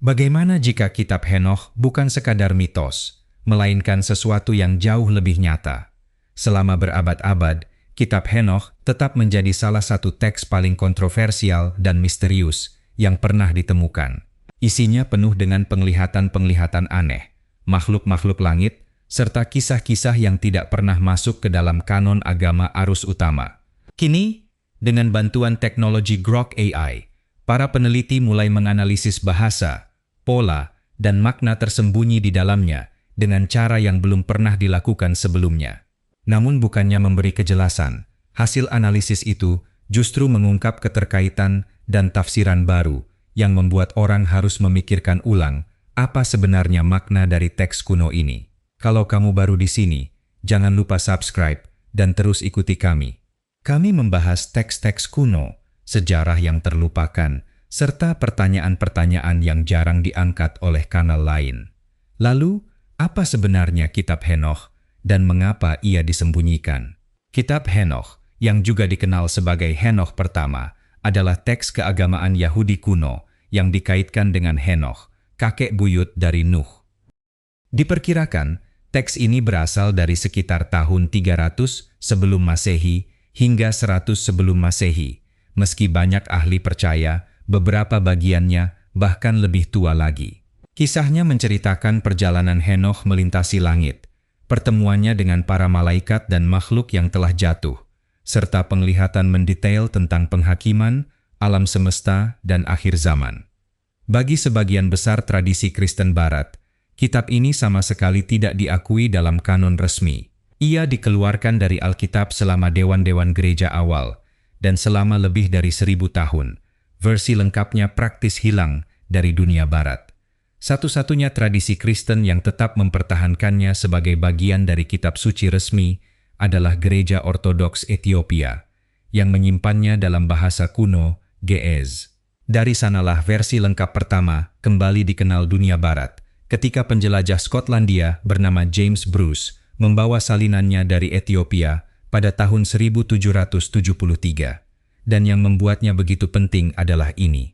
Bagaimana jika kitab Henokh bukan sekadar mitos, melainkan sesuatu yang jauh lebih nyata? Selama berabad-abad, kitab Henokh tetap menjadi salah satu teks paling kontroversial dan misterius yang pernah ditemukan. Isinya penuh dengan penglihatan-penglihatan aneh, makhluk-makhluk langit, serta kisah-kisah yang tidak pernah masuk ke dalam kanon agama arus utama. Kini, dengan bantuan teknologi Grok AI, para peneliti mulai menganalisis bahasa, pola, dan makna tersembunyi di dalamnya dengan cara yang belum pernah dilakukan sebelumnya. Namun bukannya memberi kejelasan, hasil analisis itu justru mengungkap keterkaitan dan tafsiran baru yang membuat orang harus memikirkan ulang apa sebenarnya makna dari teks kuno ini. Kalau kamu baru di sini, jangan lupa subscribe dan terus ikuti kami. Kami membahas teks-teks kuno, sejarah yang terlupakan, serta pertanyaan-pertanyaan yang jarang diangkat oleh kanal lain. Lalu, apa sebenarnya kitab Henokh dan mengapa ia disembunyikan? Kitab Henokh, yang juga dikenal sebagai Henokh pertama, adalah teks keagamaan Yahudi kuno yang dikaitkan dengan Henokh, kakek buyut dari Nuh. Diperkirakan, teks ini berasal dari sekitar tahun 300 sebelum Masehi hingga 100 sebelum Masehi, meski banyak ahli percaya beberapa bagiannya bahkan lebih tua lagi. Kisahnya menceritakan perjalanan Henokh melintasi langit, pertemuannya dengan para malaikat dan makhluk yang telah jatuh, serta penglihatan mendetail tentang penghakiman, alam semesta, dan akhir zaman. Bagi sebagian besar tradisi Kristen Barat, kitab ini sama sekali tidak diakui dalam kanon resmi. Ia dikeluarkan dari Alkitab selama dewan-dewan gereja awal, dan selama lebih dari 1000 tahun, versi lengkapnya praktis hilang dari dunia Barat. Satu-satunya tradisi Kristen yang tetap mempertahankannya sebagai bagian dari kitab suci resmi adalah Gereja Ortodoks Ethiopia, yang menyimpannya dalam bahasa kuno Ge'ez. Dari sanalah versi lengkap pertama kembali dikenal dunia Barat, ketika penjelajah Skotlandia bernama James Bruce membawa salinannya dari Ethiopia pada tahun 1773. Dan yang membuatnya begitu penting adalah ini.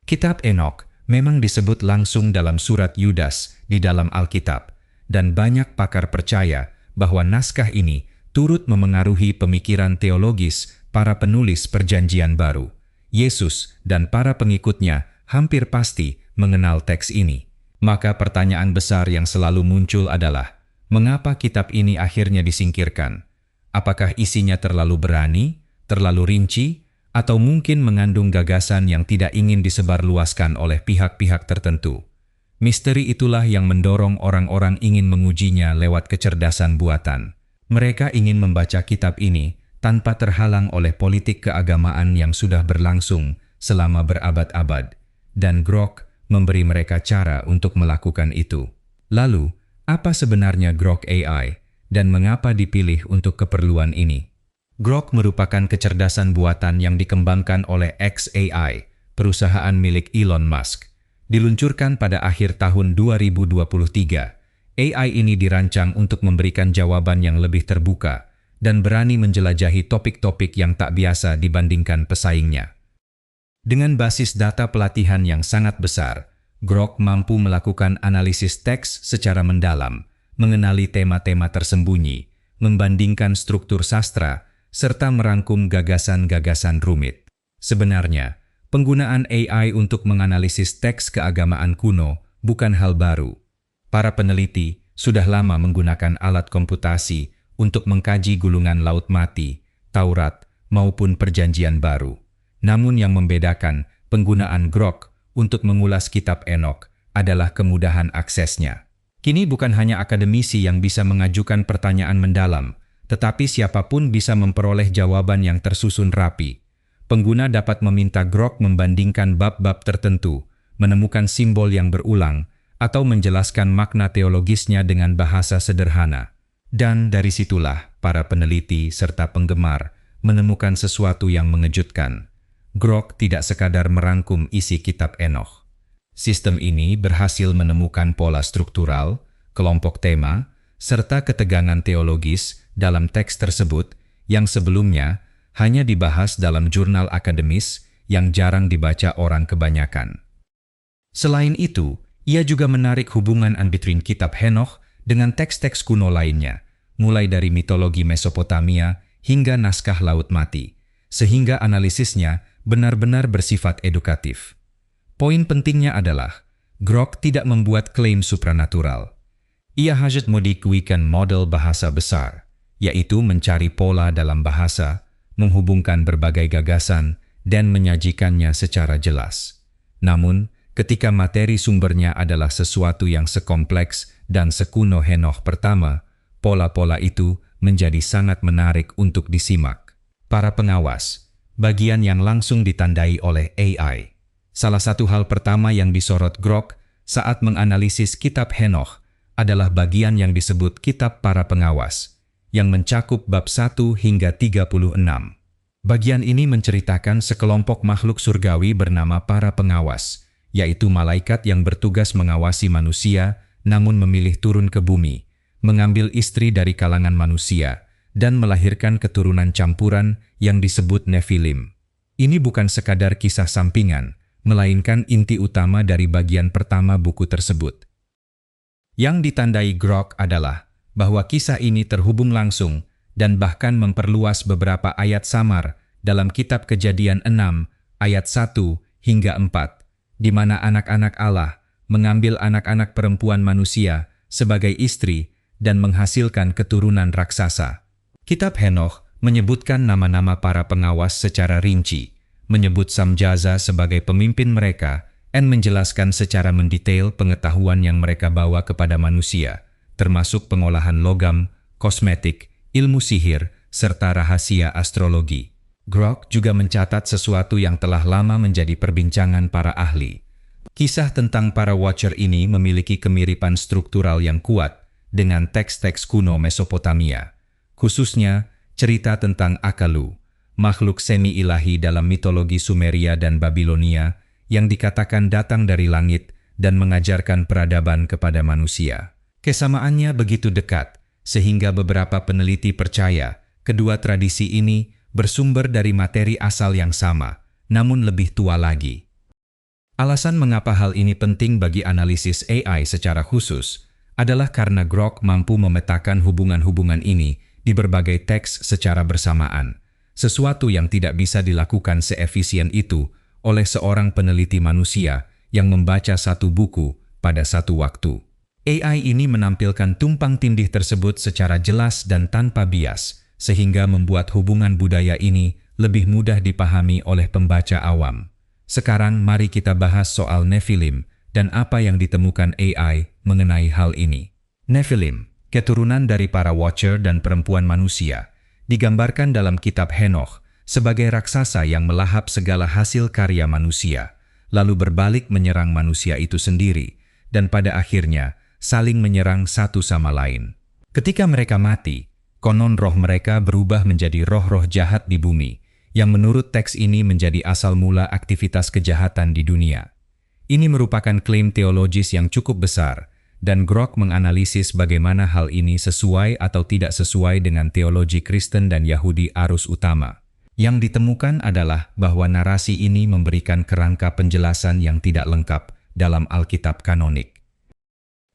Kitab Henokh memang disebut langsung dalam surat Yudas di dalam Alkitab, dan banyak pakar percaya bahwa naskah ini turut memengaruhi pemikiran teologis para penulis Perjanjian Baru. Yesus dan para pengikutnya hampir pasti mengenal teks ini. Maka pertanyaan besar yang selalu muncul adalah, mengapa kitab ini akhirnya disingkirkan? Apakah isinya terlalu berani, terlalu rinci, atau mungkin mengandung gagasan yang tidak ingin disebarluaskan oleh pihak-pihak tertentu? Misteri itulah yang mendorong orang-orang ingin mengujinya lewat kecerdasan buatan. Mereka ingin membaca kitab ini tanpa terhalang oleh politik keagamaan yang sudah berlangsung selama berabad-abad, dan Grok memberi mereka cara untuk melakukan itu. Lalu, apa sebenarnya Grok AI dan mengapa dipilih untuk keperluan ini? Grok merupakan kecerdasan buatan yang dikembangkan oleh xAI, perusahaan milik Elon Musk. Diluncurkan pada akhir tahun 2023, AI ini dirancang untuk memberikan jawaban yang lebih terbuka dan berani menjelajahi topik-topik yang tak biasa dibandingkan pesaingnya. Dengan basis data pelatihan yang sangat besar, Grok mampu melakukan analisis teks secara mendalam, mengenali tema-tema tersembunyi, membandingkan struktur sastra, serta merangkum gagasan-gagasan rumit. Sebenarnya, penggunaan AI untuk menganalisis teks keagamaan kuno bukan hal baru. Para peneliti sudah lama menggunakan alat komputasi untuk mengkaji gulungan Laut Mati, Taurat, maupun Perjanjian Baru. Namun yang membedakan penggunaan Grok untuk mengulas kitab Henokh adalah kemudahan aksesnya. Kini bukan hanya akademisi yang bisa mengajukan pertanyaan mendalam, tetapi siapapun bisa memperoleh jawaban yang tersusun rapi. Pengguna dapat meminta Grok membandingkan bab-bab tertentu, menemukan simbol yang berulang, atau menjelaskan makna teologisnya dengan bahasa sederhana. Dan dari situlah para peneliti serta penggemar menemukan sesuatu yang mengejutkan. Grok tidak sekadar merangkum isi kitab Henokh. Sistem ini berhasil menemukan pola struktural, kelompok tema, serta ketegangan teologis dalam teks tersebut yang sebelumnya hanya dibahas dalam jurnal akademis yang jarang dibaca orang kebanyakan. Selain itu, ia juga menarik hubungan between kitab Henoch dengan teks-teks kuno lainnya, mulai dari mitologi Mesopotamia hingga naskah Laut Mati, sehingga analisisnya benar-benar bersifat edukatif. Poin pentingnya adalah, Grok tidak membuat klaim supranatural. Ia hanya mendiskusikan model bahasa besar, yaitu mencari pola dalam bahasa, menghubungkan berbagai gagasan, dan menyajikannya secara jelas. Namun, ketika materi sumbernya adalah sesuatu yang sekompleks dan sekuno Henoch pertama, pola-pola itu menjadi sangat menarik untuk disimak. Para pengawas, bagian yang langsung ditandai oleh AI. Salah satu hal pertama yang disorot Grok saat menganalisis kitab Henoch adalah bagian yang disebut kitab para pengawas, yang mencakup bab 1 hingga 36. Bagian ini menceritakan sekelompok makhluk surgawi bernama para pengawas, yaitu malaikat yang bertugas mengawasi manusia namun memilih turun ke bumi, mengambil istri dari kalangan manusia, dan melahirkan keturunan campuran yang disebut Nephilim. Ini bukan sekadar kisah sampingan, melainkan inti utama dari bagian pertama buku tersebut. Yang ditandai Grok adalah bahwa kisah ini terhubung langsung dan bahkan memperluas beberapa ayat samar dalam kitab Kejadian 6 ayat 1 hingga 4, di mana anak-anak Allah mengambil anak-anak perempuan manusia sebagai istri dan menghasilkan keturunan raksasa. Kitab Henoch menyebutkan nama-nama para pengawas secara rinci, menyebut Samjaza sebagai pemimpin mereka, dan menjelaskan secara mendetail pengetahuan yang mereka bawa kepada manusia, termasuk pengolahan logam, kosmetik, ilmu sihir, serta rahasia astrologi. Grok juga mencatat sesuatu yang telah lama menjadi perbincangan para ahli. Kisah tentang para Watcher ini memiliki kemiripan struktural yang kuat dengan teks-teks kuno Mesopotamia, khususnya cerita tentang Akalu, makhluk semi-ilahi dalam mitologi Sumeria dan Babilonia yang dikatakan datang dari langit dan mengajarkan peradaban kepada manusia. Kesamaannya begitu dekat, sehingga beberapa peneliti percaya kedua tradisi ini bersumber dari materi asal yang sama, namun lebih tua lagi. Alasan mengapa hal ini penting bagi analisis AI secara khusus adalah karena Grok mampu memetakan hubungan-hubungan ini di berbagai teks secara bersamaan, sesuatu yang tidak bisa dilakukan seefisien itu oleh seorang peneliti manusia yang membaca satu buku pada satu waktu. AI ini menampilkan tumpang tindih tersebut secara jelas dan tanpa bias, sehingga membuat hubungan budaya ini lebih mudah dipahami oleh pembaca awam. Sekarang mari kita bahas soal Nephilim dan apa yang ditemukan AI mengenai hal ini. Nephilim, keturunan dari para Watcher dan perempuan manusia, digambarkan dalam kitab Henoch sebagai raksasa yang melahap segala hasil karya manusia, lalu berbalik menyerang manusia itu sendiri, dan pada akhirnya saling menyerang satu sama lain. Ketika mereka mati, konon roh mereka berubah menjadi roh-roh jahat di bumi, yang menurut teks ini menjadi asal mula aktivitas kejahatan di dunia. Ini merupakan klaim teologis yang cukup besar, dan Grok menganalisis bagaimana hal ini sesuai atau tidak sesuai dengan teologi Kristen dan Yahudi arus utama. Yang ditemukan adalah bahwa narasi ini memberikan kerangka penjelasan yang tidak lengkap dalam Alkitab kanonik.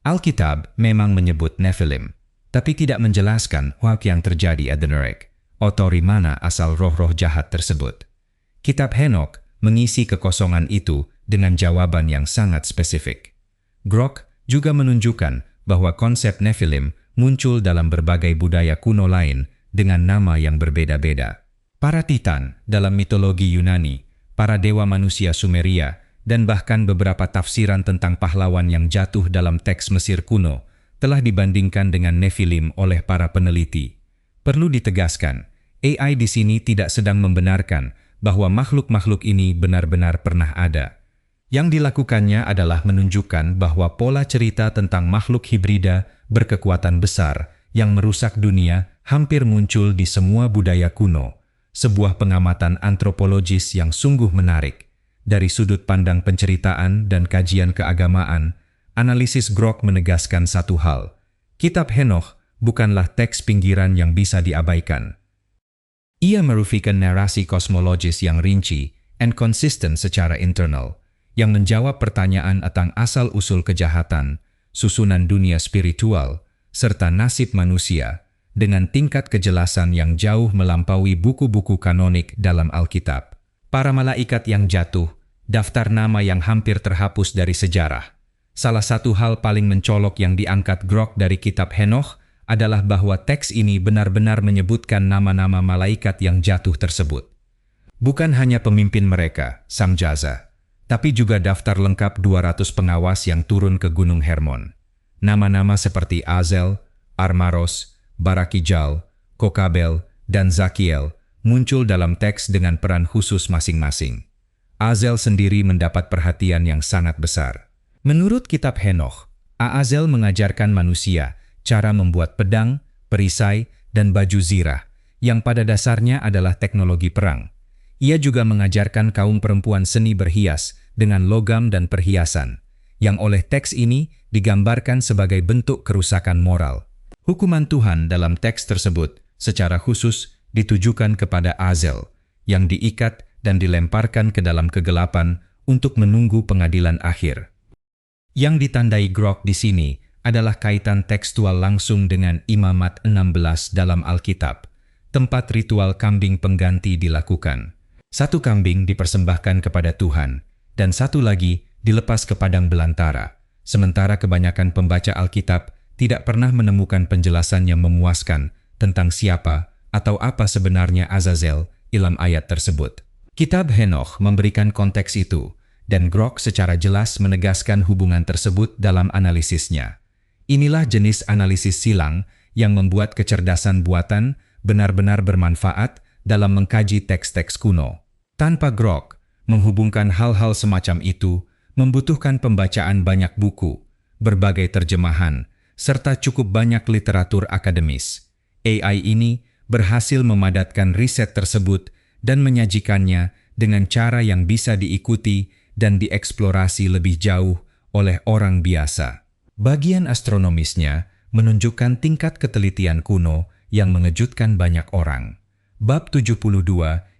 Alkitab memang menyebut Nephilim, tapi tidak menjelaskan apa yang terjadi di neraka, atau dari mana asal roh-roh jahat tersebut. Kitab Henoch mengisi kekosongan itu dengan jawaban yang sangat spesifik. Grok juga menunjukkan bahwa konsep Nephilim muncul dalam berbagai budaya kuno lain dengan nama yang berbeda-beda. Para Titan dalam mitologi Yunani, para dewa manusia Sumeria, dan bahkan beberapa tafsiran tentang pahlawan yang jatuh dalam teks Mesir kuno telah dibandingkan dengan Nephilim oleh para peneliti. Perlu ditegaskan, AI di sini tidak sedang membenarkan bahwa makhluk-makhluk ini benar-benar pernah ada. Yang dilakukannya adalah menunjukkan bahwa pola cerita tentang makhluk hibrida berkekuatan besar yang merusak dunia hampir muncul di semua budaya kuno, sebuah pengamatan antropologis yang sungguh menarik. Dari sudut pandang penceritaan dan kajian keagamaan, analisis Grok menegaskan satu hal. Kitab Henoch bukanlah teks pinggiran yang bisa diabaikan. Ia merupakan narasi kosmologis yang rinci dan konsisten secara internal, yang menjawab pertanyaan tentang asal-usul kejahatan, susunan dunia spiritual, serta nasib manusia dengan tingkat kejelasan yang jauh melampaui buku-buku kanonik dalam Alkitab. Para malaikat yang jatuh, daftar nama yang hampir terhapus dari sejarah. Salah satu hal paling mencolok yang diangkat Grok dari kitab Henoch adalah bahwa teks ini benar-benar menyebutkan nama-nama malaikat yang jatuh tersebut. Bukan hanya pemimpin mereka, Samjaza, tapi juga daftar lengkap 200 pengawas yang turun ke Gunung Hermon. Nama-nama seperti Azel, Armaros, Barakijal, Kokabel, dan Zakiel muncul dalam teks dengan peran khusus masing-masing. Azel sendiri mendapat perhatian yang sangat besar. Menurut kitab Henoch, Azel mengajarkan manusia cara membuat pedang, perisai, dan baju zirah, yang pada dasarnya adalah teknologi perang. Ia juga mengajarkan kaum perempuan seni berhias dengan logam dan perhiasan, yang oleh teks ini digambarkan sebagai bentuk kerusakan moral. Hukuman Tuhan dalam teks tersebut secara khusus ditujukan kepada Azel, yang diikat dan dilemparkan ke dalam kegelapan untuk menunggu pengadilan akhir. Yang ditandai Grok di sini adalah kaitan tekstual langsung dengan Imamat 16 dalam Alkitab, tempat ritual kambing pengganti dilakukan. Satu kambing dipersembahkan kepada Tuhan, dan satu lagi dilepas ke padang belantara, sementara kebanyakan pembaca Alkitab tidak pernah menemukan penjelasan yang memuaskan tentang siapa atau apa sebenarnya Azazel dalam ayat tersebut. Kitab Henoch memberikan konteks itu, dan Grok secara jelas menegaskan hubungan tersebut dalam analisisnya. Inilah jenis analisis silang yang membuat kecerdasan buatan benar-benar bermanfaat dalam mengkaji teks-teks kuno. Tanpa Grok, menghubungkan hal-hal semacam itu membutuhkan pembacaan banyak buku, berbagai terjemahan, serta cukup banyak literatur akademis. AI ini berhasil memadatkan riset tersebut dan menyajikannya dengan cara yang bisa diikuti dan dieksplorasi lebih jauh oleh orang biasa. Bagian astronomisnya menunjukkan tingkat ketelitian kuno yang mengejutkan banyak orang. Bab 72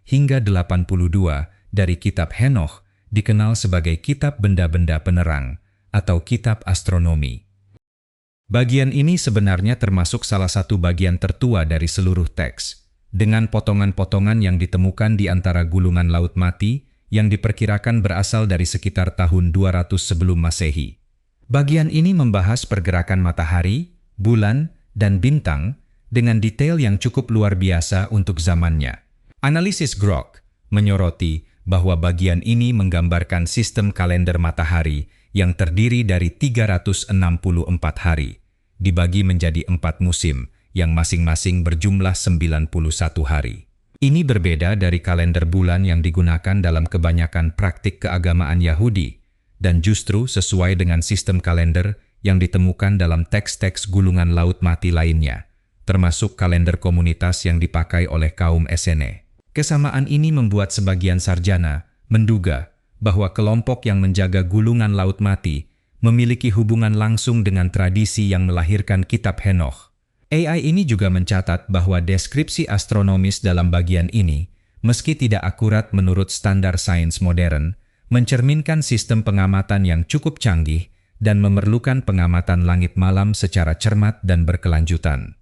hingga 82 dari kitab Henoch dikenal sebagai kitab benda-benda penerang atau kitab astronomi. Bagian ini sebenarnya termasuk salah satu bagian tertua dari seluruh teks, dengan potongan-potongan yang ditemukan di antara gulungan laut mati yang diperkirakan berasal dari sekitar tahun 200 sebelum Masehi. Bagian ini membahas pergerakan matahari, bulan, dan bintang dengan detail yang cukup luar biasa untuk zamannya. Analisis Grok menyoroti bahwa bagian ini menggambarkan sistem kalender matahari yang terdiri dari 364 hari, dibagi menjadi 4 musim yang masing-masing berjumlah 91 hari. Ini berbeda dari kalender bulan yang digunakan dalam kebanyakan praktik keagamaan Yahudi, dan justru sesuai dengan sistem kalender yang ditemukan dalam teks-teks gulungan laut mati lainnya, termasuk kalender komunitas yang dipakai oleh kaum Esene. Kesamaan ini membuat sebagian sarjana menduga bahwa kelompok yang menjaga gulungan laut mati memiliki hubungan langsung dengan tradisi yang melahirkan kitab Henoch. AI ini juga mencatat bahwa deskripsi astronomis dalam bagian ini, meski tidak akurat menurut standar sains modern, mencerminkan sistem pengamatan yang cukup canggih dan memerlukan pengamatan langit malam secara cermat dan berkelanjutan.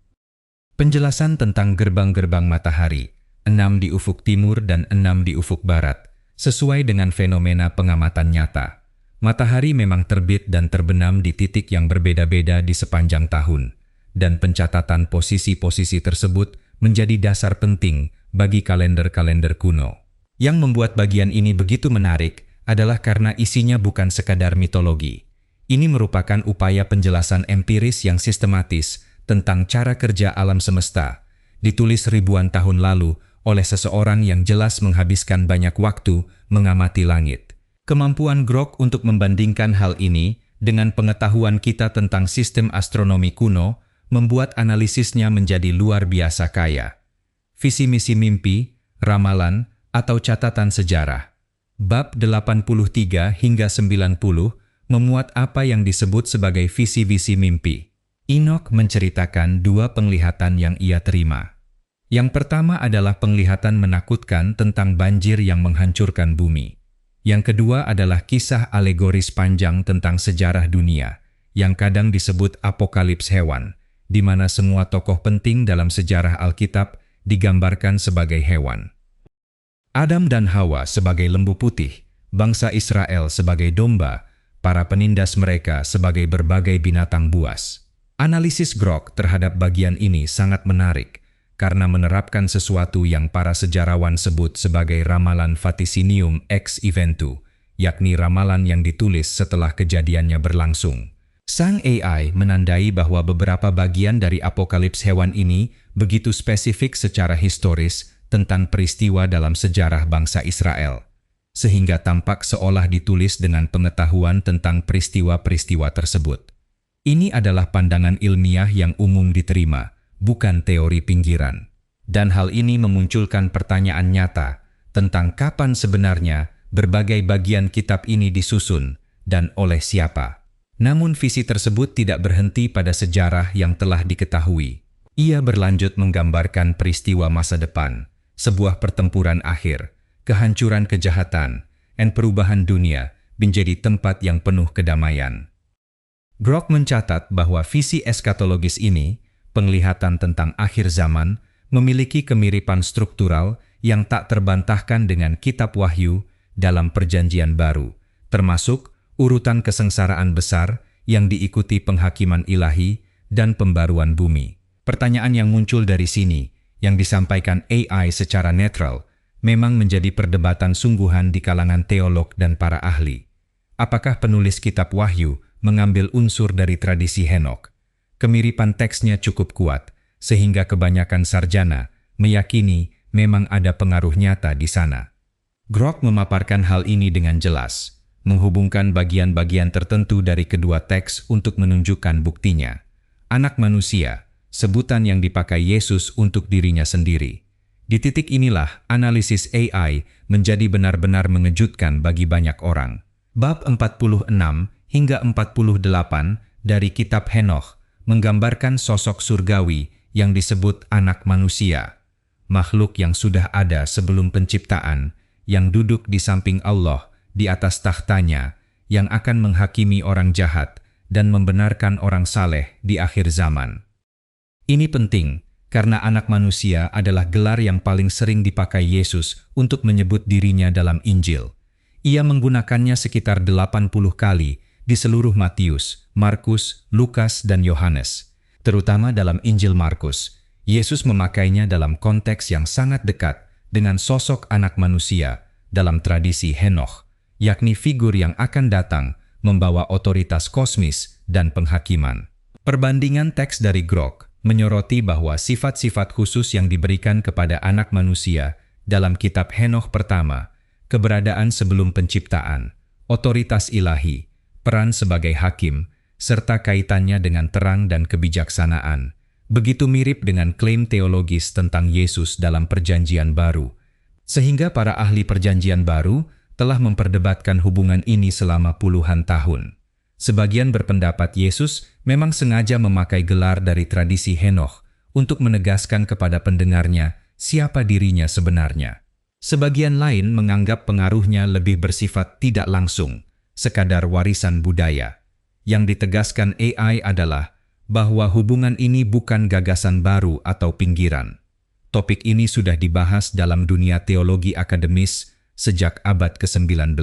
Penjelasan tentang gerbang-gerbang matahari, 6 di ufuk timur dan 6 di ufuk barat, sesuai dengan fenomena pengamatan nyata. Matahari memang terbit dan terbenam di titik yang berbeda-beda di sepanjang tahun, dan pencatatan posisi-posisi tersebut menjadi dasar penting bagi kalender-kalender kuno. Yang membuat bagian ini begitu menarik adalah karena isinya bukan sekadar mitologi. Ini merupakan upaya penjelasan empiris yang sistematis tentang cara kerja alam semesta, ditulis ribuan tahun lalu oleh seseorang yang jelas menghabiskan banyak waktu mengamati langit. Kemampuan Grok untuk membandingkan hal ini dengan pengetahuan kita tentang sistem astronomi kuno membuat analisisnya menjadi luar biasa kaya. Visi-misi mimpi, ramalan, atau catatan sejarah. Bab 83 hingga 90 memuat apa yang disebut sebagai visi-visi mimpi. Enoch menceritakan 2 penglihatan yang ia terima. Yang pertama adalah penglihatan menakutkan tentang banjir yang menghancurkan bumi. Yang kedua adalah kisah alegoris panjang tentang sejarah dunia, yang kadang disebut apokalips hewan, di mana semua tokoh penting dalam sejarah Alkitab digambarkan sebagai hewan. Adam dan Hawa sebagai lembu putih, bangsa Israel sebagai domba, para penindas mereka sebagai berbagai binatang buas. Analisis Grok terhadap bagian ini sangat menarik, karena menerapkan sesuatu yang para sejarawan sebut sebagai ramalan vaticinium ex eventu, yakni ramalan yang ditulis setelah kejadiannya berlangsung. Sang AI menandai bahwa beberapa bagian dari apokalips hewan ini begitu spesifik secara historis tentang peristiwa dalam sejarah bangsa Israel, sehingga tampak seolah ditulis dengan pengetahuan tentang peristiwa-peristiwa tersebut. Ini adalah pandangan ilmiah yang umum diterima, bukan teori pinggiran. Dan hal ini memunculkan pertanyaan nyata tentang kapan sebenarnya berbagai bagian kitab ini disusun dan oleh siapa. Namun visi tersebut tidak berhenti pada sejarah yang telah diketahui. Ia berlanjut menggambarkan peristiwa masa depan, sebuah pertempuran akhir, kehancuran kejahatan, dan perubahan dunia menjadi tempat yang penuh kedamaian. Grok mencatat bahwa visi eskatologis ini, penglihatan tentang akhir zaman, memiliki kemiripan struktural yang tak terbantahkan dengan kitab Wahyu dalam Perjanjian Baru, termasuk urutan kesengsaraan besar yang diikuti penghakiman ilahi dan pembaruan bumi. Pertanyaan yang muncul dari sini, yang disampaikan AI secara netral, memang menjadi perdebatan sungguhan di kalangan teolog dan para ahli. Apakah penulis kitab Wahyu mengambil unsur dari tradisi Henokh? Kemiripan teksnya cukup kuat, sehingga kebanyakan sarjana meyakini memang ada pengaruh nyata di sana. Grok memaparkan hal ini dengan jelas, menghubungkan bagian-bagian tertentu dari kedua teks untuk menunjukkan buktinya. Anak manusia, sebutan yang dipakai Yesus untuk dirinya sendiri. Di titik inilah analisis AI menjadi benar-benar mengejutkan bagi banyak orang. Bab 46 hingga 48 dari kitab Henokh menggambarkan sosok surgawi yang disebut anak manusia, makhluk yang sudah ada sebelum penciptaan, yang duduk di samping Allah di atas tahtanya, yang akan menghakimi orang jahat dan membenarkan orang saleh di akhir zaman. Ini penting, karena anak manusia adalah gelar yang paling sering dipakai Yesus untuk menyebut dirinya dalam Injil. Ia menggunakannya sekitar 80 kali di seluruh Matius, Markus, Lukas, dan Yohanes. Terutama dalam Injil Markus, Yesus memakainya dalam konteks yang sangat dekat dengan sosok anak manusia dalam tradisi Henokh, yakni figur yang akan datang membawa otoritas kosmis dan penghakiman. Perbandingan teks dari Grok menyoroti bahwa sifat-sifat khusus yang diberikan kepada anak manusia dalam kitab Henokh pertama, keberadaan sebelum penciptaan, otoritas ilahi, peran sebagai hakim, serta kaitannya dengan terang dan kebijaksanaan, begitu mirip dengan klaim teologis tentang Yesus dalam Perjanjian Baru, sehingga para ahli Perjanjian Baru telah memperdebatkan hubungan ini selama puluhan tahun. Sebagian berpendapat Yesus memang sengaja memakai gelar dari tradisi Henokh untuk menegaskan kepada pendengarnya siapa dirinya sebenarnya. Sebagian lain menganggap pengaruhnya lebih bersifat tidak langsung, sekadar warisan budaya. Yang ditegaskan AI adalah bahwa hubungan ini bukan gagasan baru atau pinggiran. Topik ini sudah dibahas dalam dunia teologi akademis sejak abad ke-19.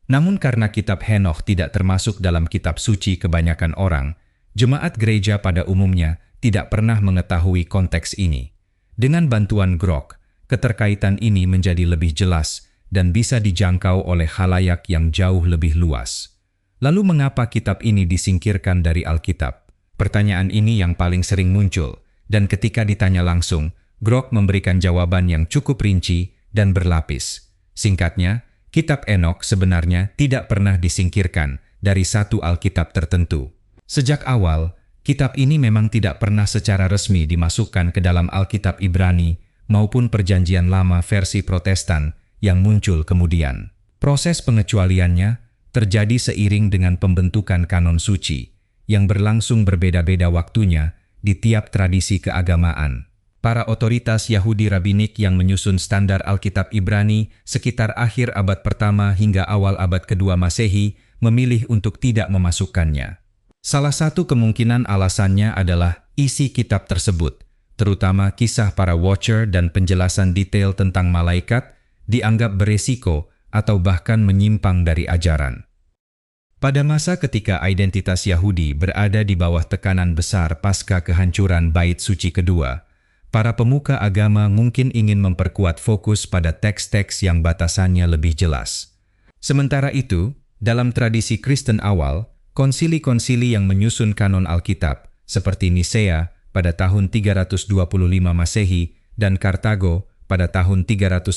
Namun karena kitab Henokh tidak termasuk dalam kitab suci kebanyakan orang, jemaat gereja pada umumnya tidak pernah mengetahui konteks ini. Dengan bantuan Grok, keterkaitan ini menjadi lebih jelas dan bisa dijangkau oleh khalayak yang jauh lebih luas. Lalu mengapa kitab ini disingkirkan dari Alkitab? Pertanyaan ini yang paling sering muncul, dan ketika ditanya langsung, Grok memberikan jawaban yang cukup rinci dan berlapis. Singkatnya, kitab Henokh sebenarnya tidak pernah disingkirkan dari satu Alkitab tertentu. Sejak awal, kitab ini memang tidak pernah secara resmi dimasukkan ke dalam Alkitab Ibrani maupun Perjanjian Lama versi Protestan yang muncul kemudian. Proses pengecualiannya terjadi seiring dengan pembentukan kanon suci yang berlangsung berbeda-beda waktunya di tiap tradisi keagamaan. para otoritas Yahudi Rabinik yang menyusun standar Alkitab Ibrani sekitar akhir abad pertama hingga awal abad kedua Masehi memilih untuk tidak memasukkannya. Salah satu kemungkinan alasannya adalah isi kitab tersebut, terutama kisah para Watcher dan penjelasan detail tentang malaikat, dianggap beresiko atau bahkan menyimpang dari ajaran. Pada masa ketika identitas Yahudi berada di bawah tekanan besar pasca kehancuran Bait Suci kedua, para pemuka agama mungkin ingin memperkuat fokus pada teks-teks yang batasannya lebih jelas. Sementara itu, dalam tradisi Kristen awal, konsili-konsili yang menyusun kanon Alkitab, seperti Nisea pada tahun 325 Masehi dan Kartago pada tahun 397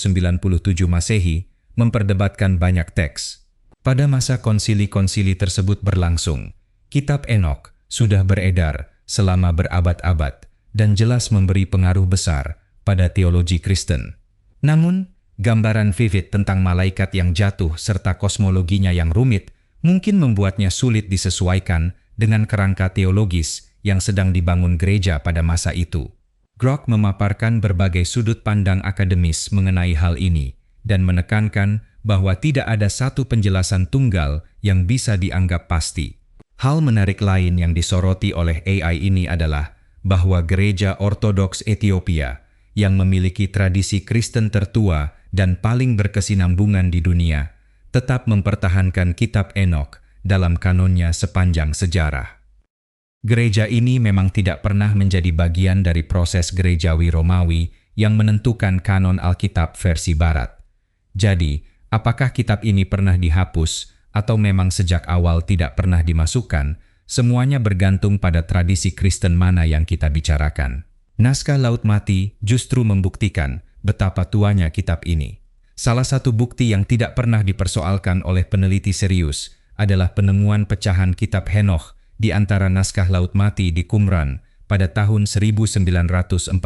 Masehi, memperdebatkan banyak teks. Pada masa konsili-konsili tersebut berlangsung, Kitab Enok sudah beredar selama berabad-abad dan jelas memberi pengaruh besar pada teologi Kristen. Namun, gambaran vivid tentang malaikat yang jatuh serta kosmologinya yang rumit mungkin membuatnya sulit disesuaikan dengan kerangka teologis yang sedang dibangun gereja pada masa itu. Grok memaparkan berbagai sudut pandang akademis mengenai hal ini dan menekankan bahwa tidak ada satu penjelasan tunggal yang bisa dianggap pasti. Hal menarik lain yang disoroti oleh AI ini adalah bahwa Gereja Ortodoks Ethiopia, yang memiliki tradisi Kristen tertua dan paling berkesinambungan di dunia, tetap mempertahankan Kitab Enok dalam kanonnya sepanjang sejarah. Gereja ini memang tidak pernah menjadi bagian dari proses gerejawi Romawi yang menentukan kanon Alkitab versi Barat. Jadi, apakah kitab ini pernah dihapus atau memang sejak awal tidak pernah dimasukkan, semuanya bergantung pada tradisi Kristen mana yang kita bicarakan. Naskah Laut Mati justru membuktikan betapa tuanya kitab ini. Salah satu bukti yang tidak pernah dipersoalkan oleh peneliti serius adalah penemuan pecahan kitab Henoch di antara naskah Laut Mati di Qumran pada tahun 1947.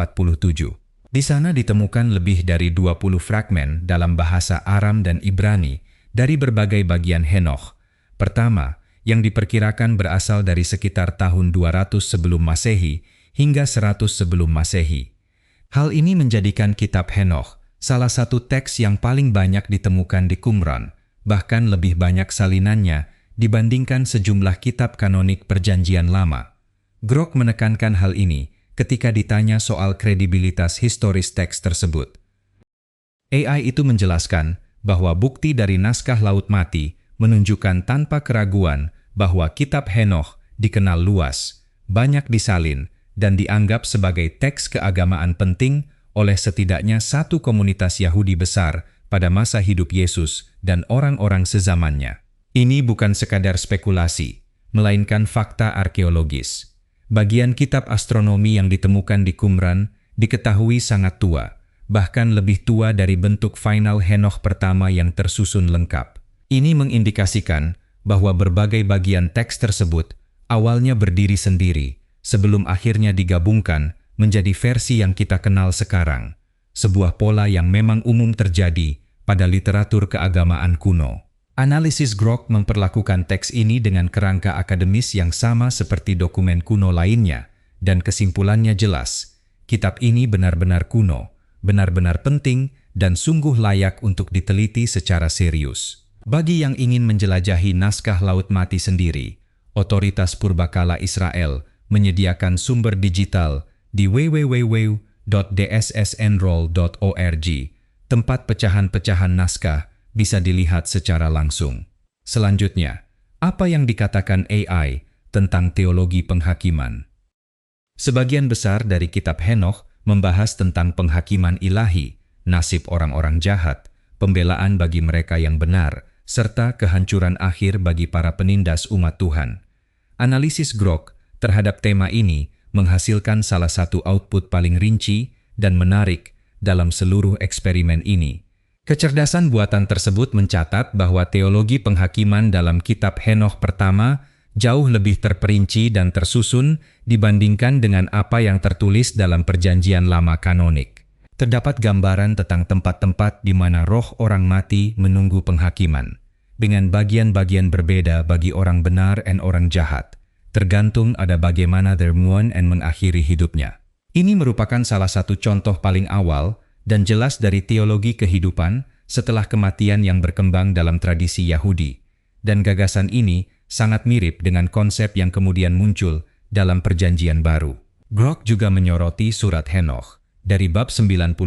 Di sana ditemukan lebih dari 20 fragmen dalam bahasa Aram dan Ibrani dari berbagai bagian Henoch. Pertama, yang diperkirakan berasal dari sekitar tahun 200 sebelum Masehi hingga 100 sebelum Masehi. Hal ini menjadikan kitab Henoch salah satu teks yang paling banyak ditemukan di Qumran, bahkan lebih banyak salinannya dibandingkan sejumlah kitab kanonik Perjanjian Lama. Grok menekankan hal ini ketika ditanya soal kredibilitas historis teks tersebut. AI itu menjelaskan bahwa bukti dari naskah Laut Mati menunjukkan tanpa keraguan bahwa kitab Henoch dikenal luas, banyak disalin, dan dianggap sebagai teks keagamaan penting oleh setidaknya satu komunitas Yahudi besar pada masa hidup Yesus dan orang-orang sezamannya. Ini bukan sekadar spekulasi, melainkan fakta arkeologis. Bagian kitab astronomi yang ditemukan di Qumran diketahui sangat tua, bahkan lebih tua dari bentuk final Henoch pertama yang tersusun lengkap. Ini mengindikasikan bahwa berbagai bagian teks tersebut awalnya berdiri sendiri sebelum akhirnya digabungkan menjadi versi yang kita kenal sekarang, sebuah pola yang memang umum terjadi pada literatur keagamaan kuno. Analisis Grok memperlakukan teks ini dengan kerangka akademis yang sama seperti dokumen kuno lainnya, dan kesimpulannya jelas, kitab ini benar-benar kuno, benar-benar penting, dan sungguh layak untuk diteliti secara serius. Bagi yang ingin menjelajahi naskah Laut Mati sendiri, Otoritas Purbakala Israel menyediakan sumber digital di www.dssnroll.org, tempat pecahan-pecahan naskah bisa dilihat secara langsung. Selanjutnya, apa yang dikatakan AI tentang teologi penghakiman? Sebagian besar dari kitab Henoch membahas tentang penghakiman ilahi, nasib orang-orang jahat, pembelaan bagi mereka yang benar, serta kehancuran akhir bagi para penindas umat Tuhan. Analisis Grok terhadap tema ini menghasilkan salah satu output paling rinci dan menarik dalam seluruh eksperimen ini. Kecerdasan buatan tersebut mencatat bahwa teologi penghakiman dalam kitab Henoch pertama jauh lebih terperinci dan tersusun dibandingkan dengan apa yang tertulis dalam Perjanjian Lama kanonik. Terdapat gambaran tentang tempat-tempat di mana roh orang mati menunggu penghakiman, dengan bagian-bagian berbeda bagi orang benar dan orang jahat, tergantung ada bagaimana dermuan dan mengakhiri hidupnya. Ini merupakan salah satu contoh paling awal dan jelas dari teologi kehidupan setelah kematian yang berkembang dalam tradisi Yahudi. Dan gagasan ini sangat mirip dengan konsep yang kemudian muncul dalam Perjanjian Baru. Grok juga menyoroti surat Henokh dari bab 91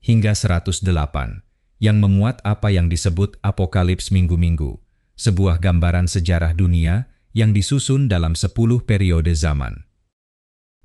hingga 108 yang memuat apa yang disebut Apokalips minggu-minggu, sebuah gambaran sejarah dunia yang disusun dalam 10 periode zaman.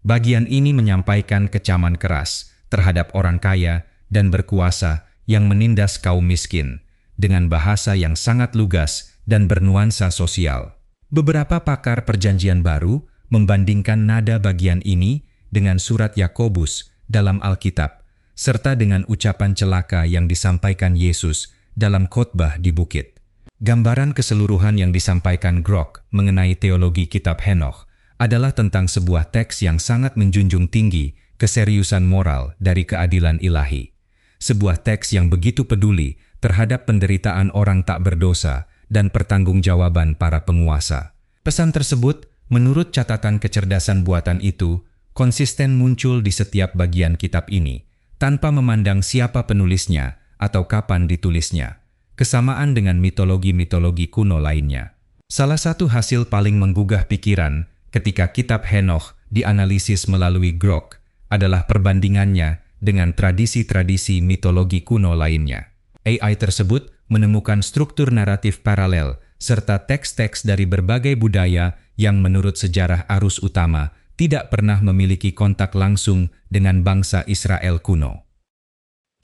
Bagian ini menyampaikan kecaman keras terhadap orang kaya dan berkuasa yang menindas kaum miskin dengan bahasa yang sangat lugas dan bernuansa sosial. Beberapa pakar Perjanjian Baru membandingkan nada bagian ini dengan surat Yakobus dalam Alkitab, serta dengan ucapan celaka yang disampaikan Yesus dalam khotbah di bukit. Gambaran keseluruhan yang disampaikan Grok mengenai teologi kitab Henokh adalah tentang sebuah teks yang sangat menjunjung tinggi keseriusan moral dari keadilan ilahi. Sebuah teks yang begitu peduli terhadap penderitaan orang tak berdosa dan pertanggungjawaban para penguasa. Pesan tersebut, menurut catatan kecerdasan buatan itu, konsisten muncul di setiap bagian kitab ini, tanpa memandang siapa penulisnya atau kapan ditulisnya, kesamaan dengan mitologi-mitologi kuno lainnya. Salah satu hasil paling menggugah pikiran ketika kitab Henokh dianalisis melalui Grok adalah perbandingannya dengan tradisi-tradisi mitologi kuno lainnya. AI tersebut menemukan struktur naratif paralel serta teks-teks dari berbagai budaya yang menurut sejarah arus utama tidak pernah memiliki kontak langsung dengan bangsa Israel kuno.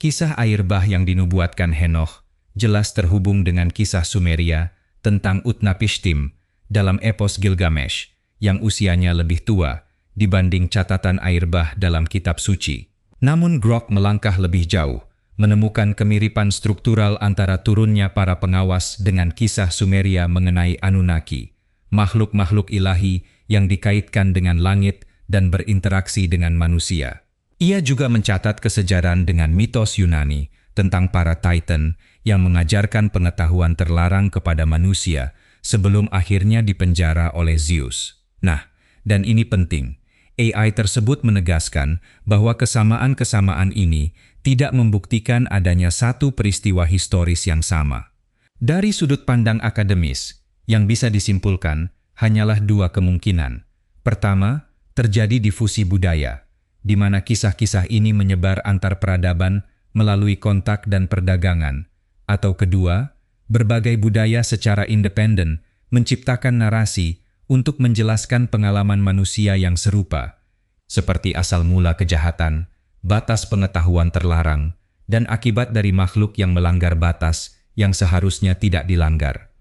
Kisah air bah yang dinubuatkan Henokh jelas terhubung dengan kisah Sumeria tentang Utnapishtim dalam epos Gilgamesh yang usianya lebih tua dibanding catatan air bah dalam kitab suci. Namun Grok melangkah lebih jauh, menemukan kemiripan struktural antara turunnya para pengawas dengan kisah Sumeria mengenai Anunnaki, makhluk-makhluk ilahi yang dikaitkan dengan langit dan berinteraksi dengan manusia. Ia juga mencatat kesejaran dengan mitos Yunani tentang para Titan yang mengajarkan pengetahuan terlarang kepada manusia sebelum akhirnya dipenjara oleh Zeus. Nah, dan ini penting. AI tersebut menegaskan bahwa kesamaan-kesamaan ini tidak membuktikan adanya satu peristiwa historis yang sama. Dari sudut pandang akademis, yang bisa disimpulkan hanyalah dua kemungkinan. Pertama, terjadi difusi budaya, di mana kisah-kisah ini menyebar antar peradaban melalui kontak dan perdagangan. Atau kedua, berbagai budaya secara independen menciptakan narasi untuk menjelaskan pengalaman manusia yang serupa, seperti asal mula kejahatan, batas pengetahuan terlarang, dan akibat dari makhluk yang melanggar batas yang seharusnya tidak dilanggar.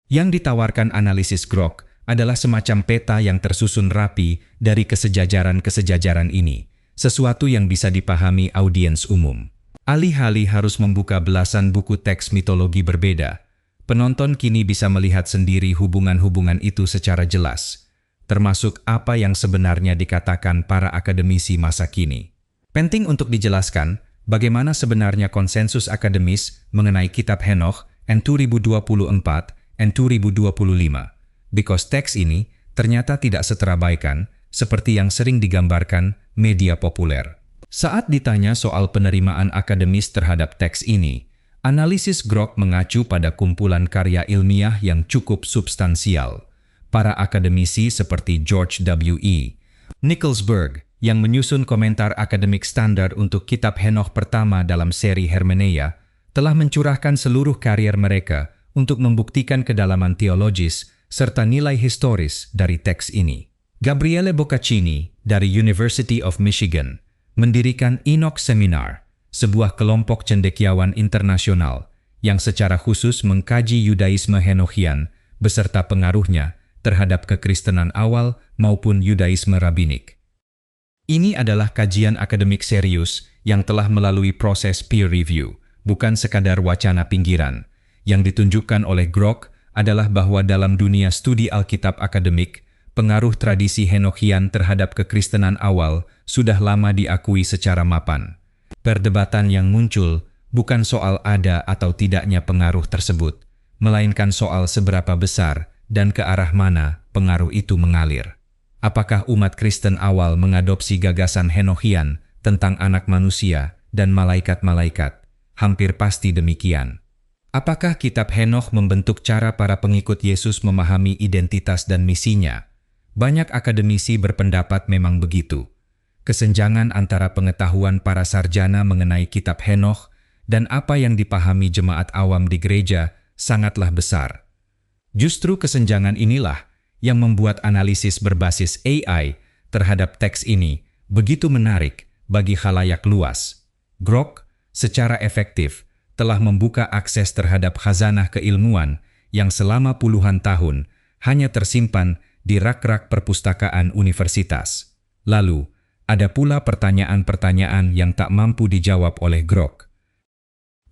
Yang ditawarkan analisis Grok adalah semacam peta yang tersusun rapi dari kesejajaran-kesejajaran ini, sesuatu yang bisa dipahami audiens umum. Alih-alih harus membuka belasan buku teks mitologi berbeda, penonton kini bisa melihat sendiri hubungan-hubungan itu secara jelas, termasuk apa yang sebenarnya dikatakan para akademisi masa kini. Penting untuk dijelaskan bagaimana sebenarnya konsensus akademis mengenai kitab Henokh N 2024 N 2025, because teks ini ternyata tidak seterabaikan seperti yang sering digambarkan media populer. Saat ditanya soal penerimaan akademis terhadap teks ini, analisis Grok mengacu pada kumpulan karya ilmiah yang cukup substansial. Para akademisi seperti George W.E. Nicholsburg yang menyusun komentar akademik standar untuk kitab Henokh pertama dalam seri Hermeneia telah mencurahkan seluruh karier mereka untuk membuktikan kedalaman teologis serta nilai historis dari teks ini. Gabriele Boccaccini dari University of Michigan mendirikan Enoch Seminar, sebuah kelompok cendekiawan internasional yang secara khusus mengkaji Yudaisme Henokhian beserta pengaruhnya terhadap kekristenan awal maupun Yudaisme rabbinik. Ini adalah kajian akademik serius yang telah melalui proses peer review, bukan sekadar wacana pinggiran. Yang ditunjukkan oleh Grok adalah bahwa dalam dunia studi Alkitab akademik, pengaruh tradisi Henokhian terhadap kekristenan awal sudah lama diakui secara mapan. Perdebatan yang muncul bukan soal ada atau tidaknya pengaruh tersebut, melainkan soal seberapa besar dan ke arah mana pengaruh itu mengalir. Apakah umat Kristen awal mengadopsi gagasan Henokian tentang anak manusia dan malaikat-malaikat? Hampir pasti demikian. Apakah kitab Henokh membentuk cara para pengikut Yesus memahami identitas dan misinya? Banyak akademisi berpendapat memang begitu. Kesenjangan antara pengetahuan para sarjana mengenai kitab Henokh dan apa yang dipahami jemaat awam di gereja sangatlah besar. Justru kesenjangan inilah yang membuat analisis berbasis AI terhadap teks ini begitu menarik bagi khalayak luas. Grok secara efektif telah membuka akses terhadap khazanah keilmuan yang selama puluhan tahun hanya tersimpan di rak-rak perpustakaan universitas. Lalu, ada pula pertanyaan-pertanyaan yang tak mampu dijawab oleh Grok.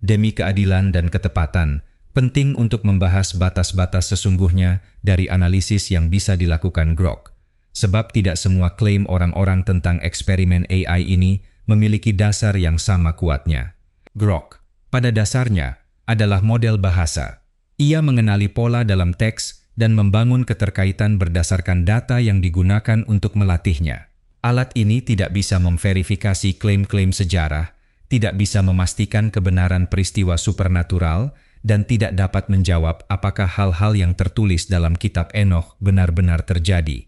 Demi keadilan dan ketepatan, penting untuk membahas batas-batas sesungguhnya dari analisis yang bisa dilakukan Grok, sebab tidak semua klaim orang-orang tentang eksperimen AI ini memiliki dasar yang sama kuatnya. Grok, pada dasarnya, adalah model bahasa. Ia mengenali pola dalam teks dan membangun keterkaitan berdasarkan data yang digunakan untuk melatihnya. Alat ini tidak bisa memverifikasi klaim-klaim sejarah, tidak bisa memastikan kebenaran peristiwa supernatural, dan tidak dapat menjawab apakah hal-hal yang tertulis dalam kitab Henokh benar-benar terjadi.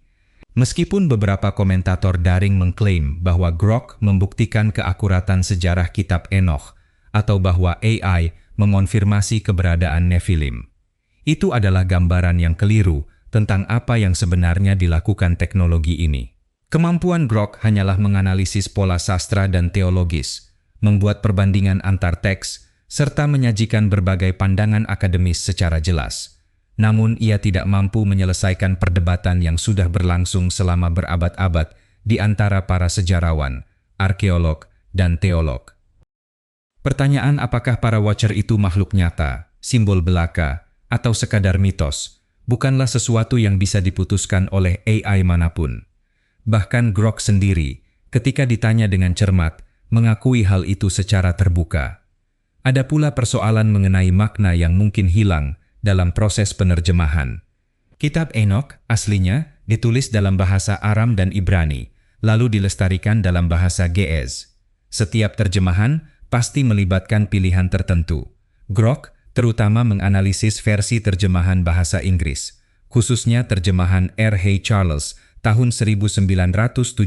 Meskipun beberapa komentator daring mengklaim bahwa Grok membuktikan keakuratan sejarah kitab Henokh atau bahwa AI mengonfirmasi keberadaan Nephilim. Itu adalah gambaran yang keliru tentang apa yang sebenarnya dilakukan teknologi ini. Kemampuan Grok hanyalah menganalisis pola sastra dan teologis, membuat perbandingan antar teks, serta menyajikan berbagai pandangan akademis secara jelas. Namun ia tidak mampu menyelesaikan perdebatan yang sudah berlangsung selama berabad-abad di antara para sejarawan, arkeolog, dan teolog. Pertanyaan apakah para Watcher itu makhluk nyata, simbol belaka, atau sekadar mitos, bukanlah sesuatu yang bisa diputuskan oleh AI manapun. Bahkan Grok sendiri, ketika ditanya dengan cermat, mengakui hal itu secara terbuka. Ada pula persoalan mengenai makna yang mungkin hilang dalam proses penerjemahan. Kitab Henokh aslinya ditulis dalam bahasa Aram dan Ibrani, lalu dilestarikan dalam bahasa Ge'ez. Setiap terjemahan pasti melibatkan pilihan tertentu. Grok terutama menganalisis versi terjemahan bahasa Inggris, khususnya terjemahan R.H. Charles tahun 1917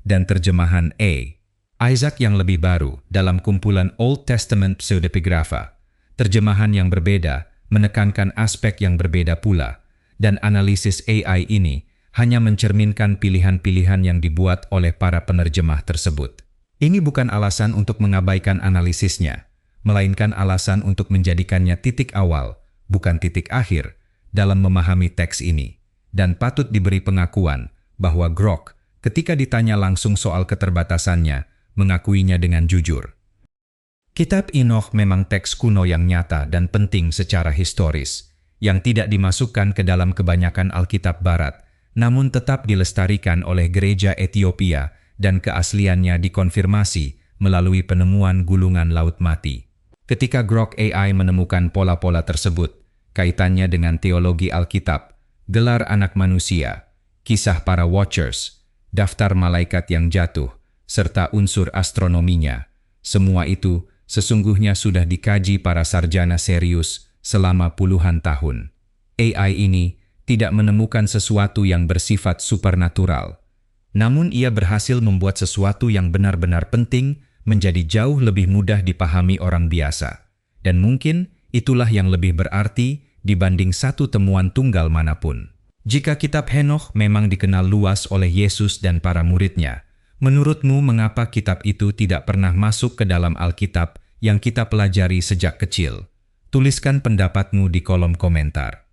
dan terjemahan A. Isaac yang lebih baru dalam kumpulan Old Testament Pseudepigrapha. Terjemahan yang berbeda menekankan aspek yang berbeda pula, dan analisis AI ini hanya mencerminkan pilihan-pilihan yang dibuat oleh para penerjemah tersebut. Ini bukan alasan untuk mengabaikan analisisnya, melainkan alasan untuk menjadikannya titik awal, bukan titik akhir, dalam memahami teks ini, dan patut diberi pengakuan bahwa Grok, ketika ditanya langsung soal keterbatasannya, mengakuinya dengan jujur. Kitab Henokh memang teks kuno yang nyata dan penting secara historis, yang tidak dimasukkan ke dalam kebanyakan Alkitab Barat, namun tetap dilestarikan oleh gereja Ethiopia dan keasliannya dikonfirmasi melalui penemuan gulungan Laut Mati. Ketika Grok AI menemukan pola-pola tersebut, kaitannya dengan teologi Alkitab, gelar anak manusia, kisah para Watchers, daftar malaikat yang jatuh, serta unsur astronominya, semua itu sesungguhnya sudah dikaji para sarjana serius selama puluhan tahun. AI ini tidak menemukan sesuatu yang bersifat supernatural, namun ia berhasil membuat sesuatu yang benar-benar penting menjadi jauh lebih mudah dipahami orang biasa. Dan mungkin itulah yang lebih berarti dibanding satu temuan tunggal manapun. Jika kitab Henokh memang dikenal luas oleh Yesus dan para muridnya, menurutmu mengapa kitab itu tidak pernah masuk ke dalam Alkitab yang kita pelajari sejak kecil? Tuliskan pendapatmu di kolom komentar.